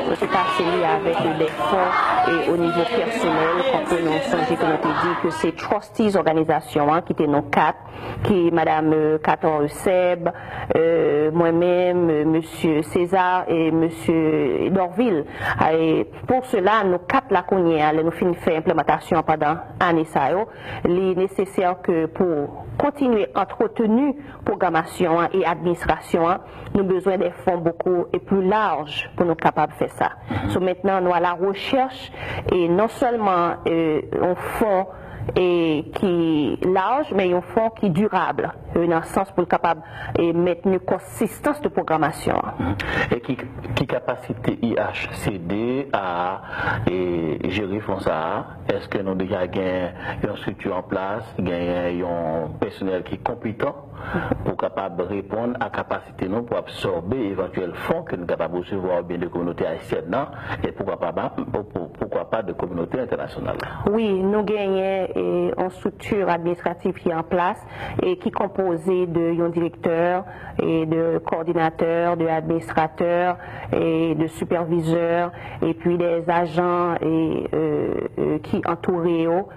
nous sommes passés avec des fonds et au niveau personnel, quand nous sommes dit que c'est trustees organisation qui étaient nos quatre, qui Madame Kator Seb, moi-même, Monsieur César et Monsieur Dorville. Et pour cela, nous quatre là qu'on y est, nous finissons faire implémentation pendant année ça. Il est nécessaire que pour continuer à entretenir programmation et administration, nous avons besoin des fonds beaucoup et plus larges pour nous capables de faire ça. So maintenant, nous à la recherche et non seulement un fonds qui est large, mais un fonds qui est durable, dans le sens pour être capable de mettre une consistance de programmation. Et qui capacité IHCD à gérer fonds ça? Est-ce que nous déjà avons une structure en place, un personnel qui est compétent pour capable de répondre à la capacité nous pour absorber éventuels fonds que nous sommes capables de recevoir bien de communautés haïtiennes et pourquoi pas de communautés internationales? Oui, nous gagnons une structure administrative qui est en place et qui est composée d'un directeur et de coordinateurs, d'administrateurs et de superviseurs et puis des agents qui entourent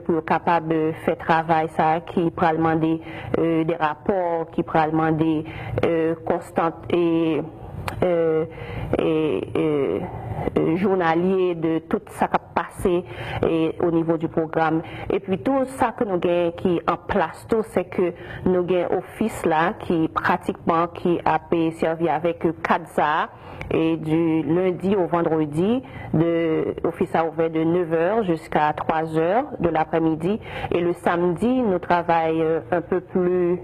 pour être capable de faire travail ça qui pourra demander des rapports, qui pourra demander constantes et journalier de tout ça qui a passé au niveau du programme. Et puis tout ça que nous avons qui est en place, c'est que nous avons un office là qui pratiquement qui a servi avec 4 heures et du lundi au vendredi, l'office a ouvert de 9h jusqu'à 3h de l'après-midi. Et le samedi, nous travaillons un peu plus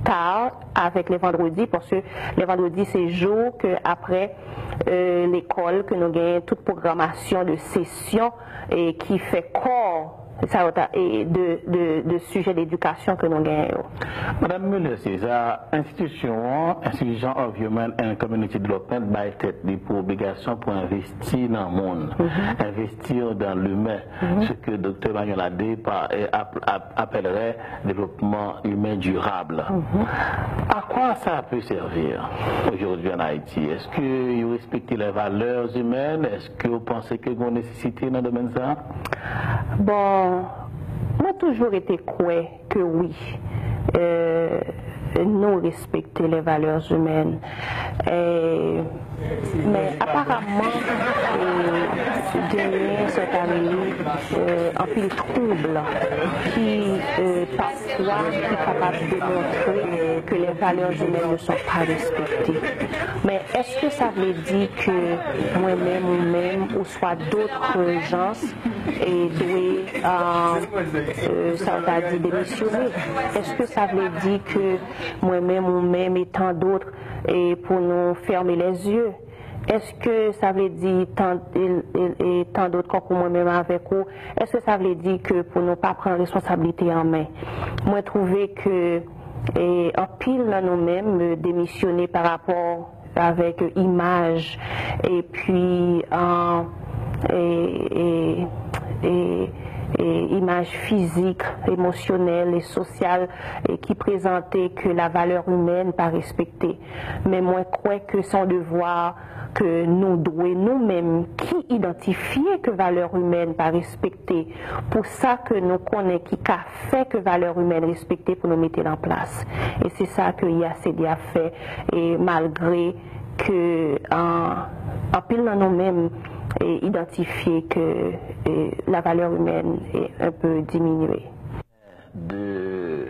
tard avec les vendredis, parce que les vendredis, c'est jour qu'après l'école, que nous gagnons toute programmation de session et qui fait corps et de sujets d'éducation que nous gagnons. Madame Muller-César, institution of Human and Community Development by tête pour obligation pour investir dans le monde, investir dans l'humain, ce que Dr. Manuel Adé appellerait développement humain durable. À quoi ça peut servir aujourd'hui en Haïti? Est-ce que vous respectez les valeurs humaines? Est-ce que vous pensez que vous avez nécessité dans le domaine ça? Bon, moi toujours été croyant que oui, nous respecter les valeurs humaines. Mais apparemment, gagner cette année un peu de trouble qui parfois est capable de démontrer que les valeurs humaines ne sont pas respectées. Mais est-ce que ça veut dire que moi-même ou même, ou soit d'autres gens, ça va dire démissionner? Est-ce que ça veut dire que moi-même ou même et tant d'autres et pour nous fermer les yeux? Est-ce que ça veut dire tant d'autres comme moi-même avec vous? Est-ce que ça veut dire que pour ne pas prendre responsabilité en main? Moi, je trouvais que en pile nous-mêmes démissionner par rapport avec image et puis image physique, émotionnelle et sociale qui présentait que la valeur humaine pas respectée. Mais moi, je crois que son devoir que nous devons nous-mêmes qui identifier que valeur humaine pas respectée, pour ça que nous connaissons qui a fait que valeur humaine respectée pour nous mettre en place. Et c'est ça que IACD a fait, et malgré que en pile dans nous-mêmes et identifier que la valeur humaine est un peu diminuée. De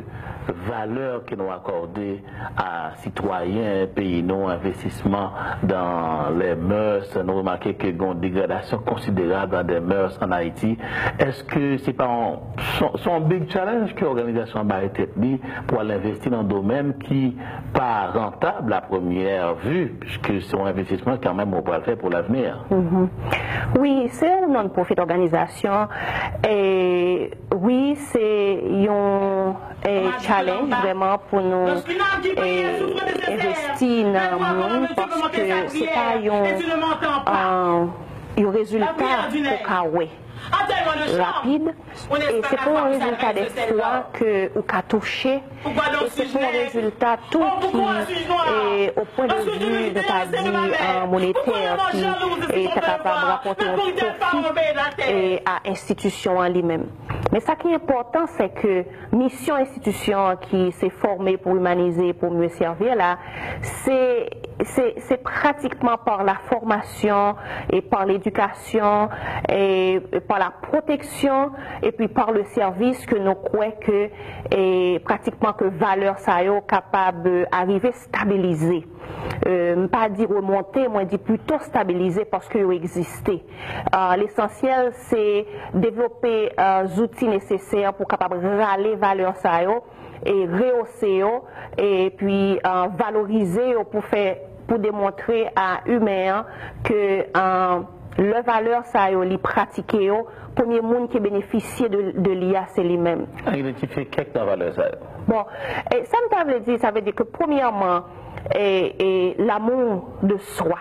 valeur que nous accordons à citoyens, pays, non investissement dans les mœurs, nous remarquons qu'il y a une dégradation considérable dans des mœurs en Haïti. Est-ce que c'est pas son big challenge que l'organisation a été dit pour aller investir dans un domaine qui n'est pas rentable à première vue, puisque c'est un investissement quand même on va le faire pour l'avenir? Oui, c'est une non-profit organisation et oui, c'est un challenge vraiment pour nous investir dans le monde parce que c'est pas un résultat au Kawe. rapide. Et c'est pour un résultat des fois que ou qu'a touché. Et c'est pour un résultat tout qui est au point de vue de ta vie monétaire qui est capable de rapporter un profit à l'institution en lui-même. Mais ce qui est important, c'est que mission institution qui s'est formée pour humaniser, pour mieux servir là, c'est pratiquement par la formation et par l'éducation et par la protection et puis par le service que nous croyons que et pratiquement que valeur ça est capable d'arriver stabiliser. Pas dire remonter, moi dire plutôt stabiliser parce que exister. L'essentiel c'est développer des outils nécessaires pour capable râler valeur ça et rehausser et puis valoriser pour démontrer à l'humain que le valeur ça li pratiquer premier monde qui bénéficie de l'IA c'est lui-même. Identifier quelques valeurs ça. Bon, et ça veut dire que premièrement l'amour de soi.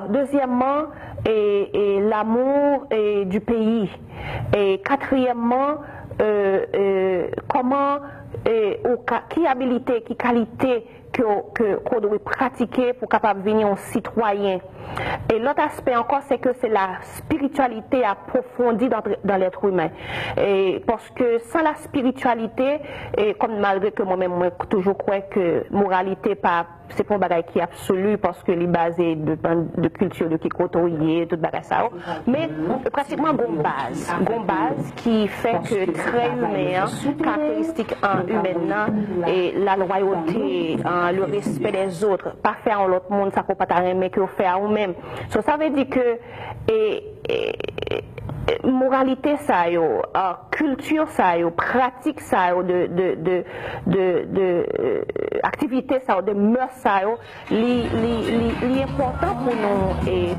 Deuxièmement, l'amour du pays. Et quatrièmement, comment, qui habilité, qui qualité qu'on doit pratiquer pour capable devenir un citoyen. Et l'autre aspect encore, c'est que c'est la spiritualité approfondie dans l'être humain. Et parce que sans la spiritualité, et comme malgré que moi-même, moi toujours crois que moralité c'est pas un bagage qui est absolu parce que les basé de culture de qui côtoyer, tout bagage ça. Mais pratiquement une base qui fait que très humain, caractéristique humaine, et la loyauté, le respect des autres, pas faire en l'autre monde, ça peut pas t'arrêter que faire à nous-mêmes. So, ça veut dire que moralité ça yo, culture ça yo, pratique ça yo, de activité ça yo, de mœurs ça yo, l'important pour nous et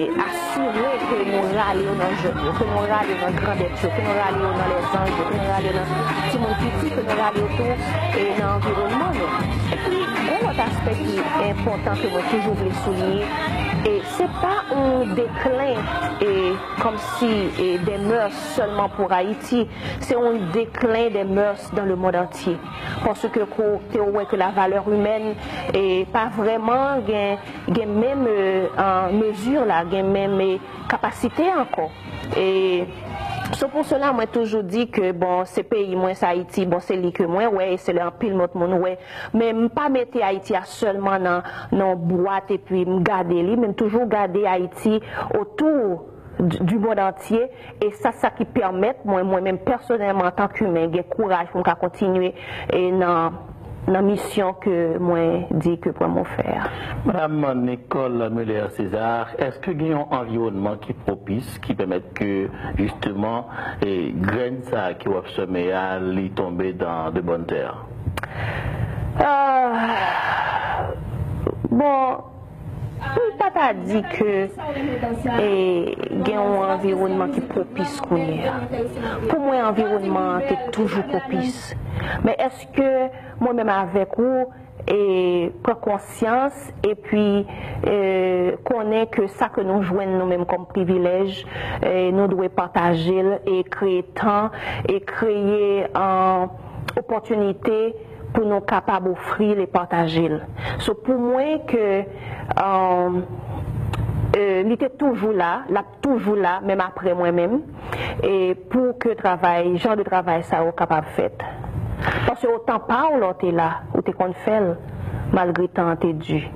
assurer que nous râlions dans le jeu, que nous râlions dans le grand être, que nous râlions dans les anges, que nous râlions dans tout le monde petit, que nous râlions tout et dans l'environnement. Et puis, un autre aspect qui est important que moi toujours voulais souligner, et c'est pas un déclin comme si des mœurs seulement pour Haïti, c'est un déclin des mœurs dans le monde entier. Parce que que la valeur humaine est pas vraiment même en mesure là, même capacité encore. Et c'est pour cela moi toujours dit que bon ces pays moins Haïti bon c'est lui que moi ouais c'est le pile notre monde ouais mais pas mettre Haïti à seulement dans boîte et puis me garder lui même toujours garder Haïti autour du monde entier et ça qui permet moi-même personnellement en tant qu'humain j'ai courage pour continuer et dans la mission que moi dit que pour mon faire. Madame Nicole Muller-César, est-ce que il y a un environnement qui propice, qui permet que justement les graines ça qui va semer à les tomber dans de bonnes terres? Bon, papa dit que il y a un environnement qui propice qu'on est. Pour moi, l'environnement est toujours propice. Mais est-ce que moi-même avec vous et prendre conscience et puis connaître que ça que nous jouons nous-mêmes comme privilège, nous devons partager et créer temps et créer opportunité pour nous capables d'offrir et partager. So, pour moi que il était toujours là, même après moi-même, et pour que genre de travail ça soit capable de faire. Parce que autant pas où t'es là, où t'es qu'on fait, malgré tant t'es dû.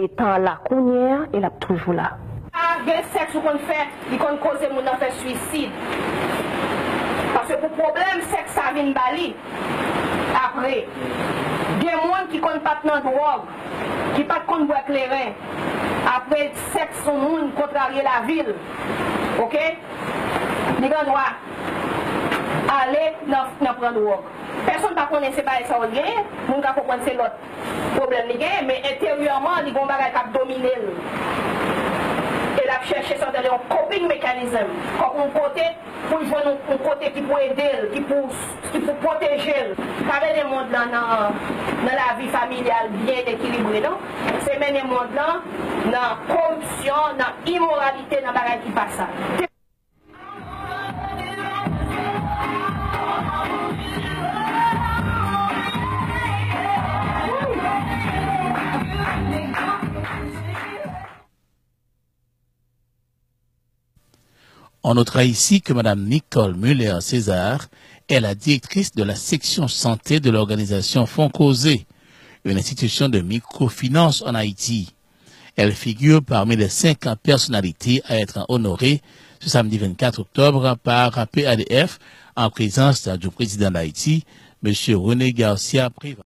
Et tant là qu'on y est, il est toujours là. Le sexe qu'on fait, il qu'on cause mon faire suicide. Parce que pour problème, sexe ça vient bali. Après, il y a des gens qui ne pas de drogue, qui ne pas de boire clairin. Après, sexe son monde contrarier la ville. Ok? Les gens doivent aller dans prendre drogue. Personne ne connaît pas ça au gain, mon gars faut prendre c'est l'autre problème les gain, mais intérieurement, ils vont bagay cap dominer. Et la a cherché ça dans un coping mécanisme. Comme un côté, pour un côté qui peut aider, qui peut protéger. Avec les mondes dans la vie familiale bien équilibrée, non? C'est même les mondes là, dans la corruption, dans l'immoralité, dans la qui passe. On notera ici que Mme Nicole Muller-César est la directrice de la section santé de l'organisation Fonds Causé, une institution de microfinance en Haïti. Elle figure parmi les 50 personnalités à être honorées ce samedi 24 octobre par PADF en présence du président d'Haïti, M. René Garcia Préval.